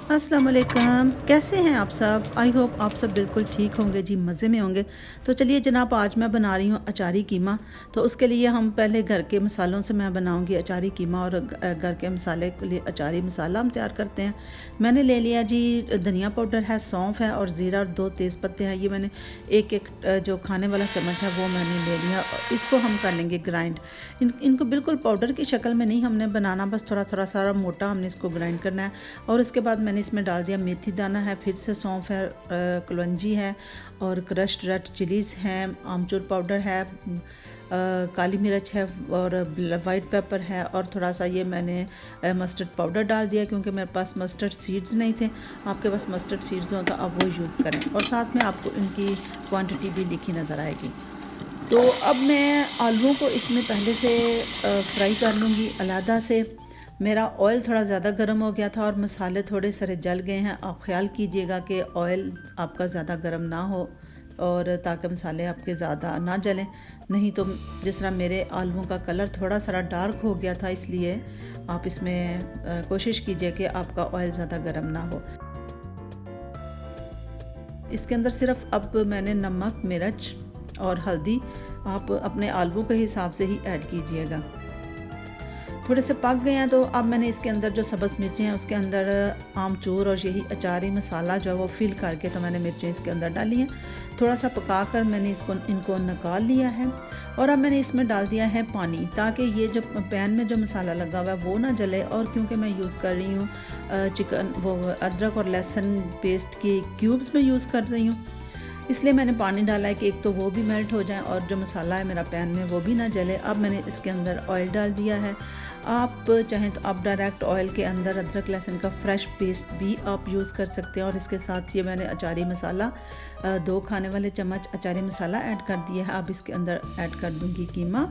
अस्सलाम वालेकुम, कैसे हैं आप सब? आई होप आप सब बिल्कुल ठीक होंगे जी, मज़े में होंगे। तो चलिए जनाब, आज मैं बना रही हूँ अचारी कीमा। तो उसके लिए हम पहले घर के मसालों से मैं बनाऊँगी अचारी कीमा, और घर के मसाले के लिए अचारी मसाला हम तैयार करते हैं। मैंने ले लिया जी धनिया पाउडर है, सौंफ है और ज़ीरा और 2 तेज़ पत्ते हैं। ये मैंने एक जो खाने वाला चम्मच है वो मैंने ले लिया। इसको हम कर लेंगे ग्राइंड। इनको बिल्कुल पाउडर की शक्ल में नहीं हमने बनाना, बस थोड़ा थोड़ा सारा मोटा हमने इसको ग्राइंड करना है। और उसके बाद मैंने इसमें डाल दिया मेथी दाना है, फिर से सौंफ है, कलौंजी है और क्रश्ड रेड चिलीज़ हैं, आमचूर पाउडर है, काली मिर्च है और वाइट पेपर है, और थोड़ा सा ये मैंने मस्टर्ड पाउडर डाल दिया क्योंकि मेरे पास मस्टर्ड सीड्स नहीं थे। आपके पास मस्टर्ड सीड्स हो तो आप वो यूज़ करें, और साथ में आपको इनकी क्वांटिटी भी लिखी नज़र आएगी। तो अब मैं आलूओं को इसमें पहले से फ्राई कर लूँगी अलहदा से। मेरा ऑयल थोड़ा ज़्यादा गर्म हो गया था और मसाले थोड़े सारे जल गए हैं। आप ख्याल कीजिएगा कि ऑयल आपका ज़्यादा गर्म ना हो, और ताकि मसाले आपके ज़्यादा ना जलें। नहीं तो जिस तरह मेरे आलूओं का कलर थोड़ा सा डार्क हो गया था, इसलिए आप इसमें कोशिश कीजिए कि आपका ऑयल ज़्यादा गर्म ना हो। इसके अंदर सिर्फ अब मैंने नमक, मिर्च और हल्दी आप अपने आलूओं के हिसाब से ही ऐड कीजिएगा। थोड़े से पक गए हैं तो अब मैंने इसके अंदर जो सब्ज़ मिर्चें हैं उसके अंदर आमचूर और यही अचारी मसाला जो है वो फिल करके तो मैंने मिर्चें इसके अंदर डाली हैं। थोड़ा सा पका कर मैंने इनको निकाल लिया है, और अब मैंने इसमें डाल दिया है पानी, ताकि ये जो पैन में जो मसाला लगा हुआ है वो ना जले। और क्योंकि मैं यूज़ कर रही हूँ चिकन वो अदरक और लहसुन पेस्ट के क्यूब्स में यूज़ कर रही हूँ, इसलिए मैंने पानी डाला है कि एक तो वो भी मेल्ट हो जाए और जो मसाला है मेरा पैन में वो भी ना जले। अब मैंने इसके अंदर ऑयल डाल दिया है। आप चाहें तो आप डायरेक्ट ऑयल के अंदर अदरक लहसुन का फ्रेश पेस्ट भी आप यूज़ कर सकते हैं। और इसके साथ ये मैंने अचारी मसाला 2 खाने वाले चम्मच अचारी मसाला ऐड कर दिया है। अब इसके अंदर ऐड कर दूँगी कीमा,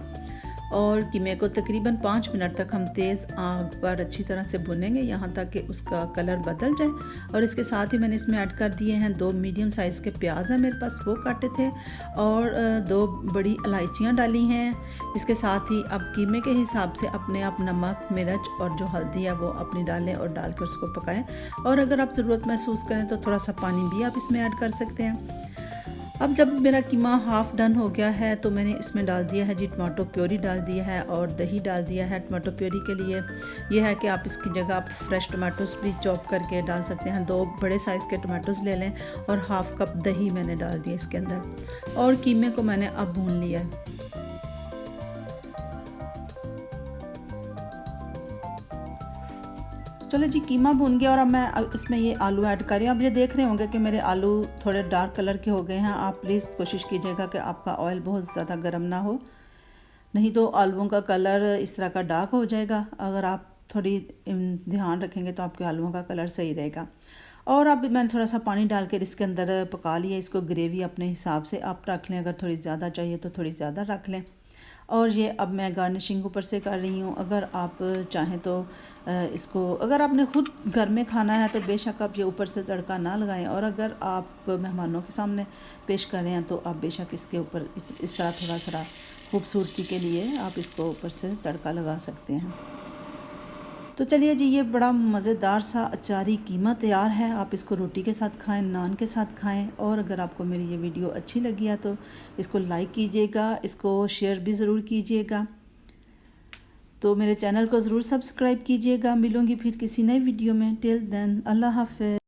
और कीमे को तकरीबन 5 मिनट तक हम तेज़ आग पर अच्छी तरह से भुनेंगे, यहाँ तक कि उसका कलर बदल जाए। और इसके साथ ही मैंने इसमें ऐड कर दिए हैं 2 मीडियम साइज़ के प्याज हैं मेरे पास, वो काटे थे, और 2 बड़ी इलायचियाँ डाली हैं। इसके साथ ही अब कीमे के हिसाब से अपने आप नमक, मिर्च और जो हल्दी है वो अपनी डालें और डालकर उसको पकाएं। और अगर आप ज़रूरत महसूस करें तो थोड़ा सा पानी भी आप इसमें ऐड कर सकते हैं। अब जब मेरा कीमा हाफ़ डन हो गया है तो मैंने इसमें डाल दिया है जी टमाटो प्योरी डाल दिया है और दही डाल दिया है। टमाटो प्योरी के लिए यह है कि आप इसकी जगह आप फ्रेश टमाटोस भी चॉप करके डाल सकते हैं। 2 बड़े साइज़ के टमाटोस ले लें, और हाफ़ कप दही मैंने डाल दिया इसके अंदर, और कीमे को मैंने अब भून लिया है। चलो जी, कीमा भून गया और अब मैं इसमें ये आलू ऐड कर रही हूँ। अब ये देख रहे होंगे कि मेरे आलू थोड़े डार्क कलर के हो गए हैं। आप प्लीज़ कोशिश कीजिएगा कि आपका ऑयल बहुत ज़्यादा गर्म ना हो, नहीं तो आलूओं का कलर इस तरह का डार्क हो जाएगा। अगर आप थोड़ी ध्यान रखेंगे तो आपके आलूओं का कलर सही रहेगा। और अब मैंने थोड़ा सा पानी डाल कर इसके अंदर पका लिया। इसको ग्रेवी अपने हिसाब से आप रख लें, अगर थोड़ी ज़्यादा चाहिए तो थोड़ी ज़्यादा रख लें। और ये अब मैं गार्निशिंग ऊपर से कर रही हूँ। अगर आप चाहें तो इसको, अगर आपने ख़ुद घर में खाना है तो बेशक आप ये ऊपर से तड़का ना लगाएं, और अगर आप मेहमानों के सामने पेश कर रहे हैं तो आप बेशक इसके ऊपर इस तरह थोड़ा थोड़ा खूबसूरती के लिए आप इसको ऊपर से तड़का लगा सकते हैं। तो चलिए जी, ये बड़ा मज़ेदार सा अचारी कीमा तैयार है। आप इसको रोटी के साथ खाएं, नान के साथ खाएं। और अगर आपको मेरी ये वीडियो अच्छी लगी है तो इसको लाइक कीजिएगा, इसको शेयर भी ज़रूर कीजिएगा। तो मेरे चैनल को ज़रूर सब्सक्राइब कीजिएगा। मिलूँगी फिर किसी नई वीडियो में। टिल देन, अल्लाह हाफ़िज़।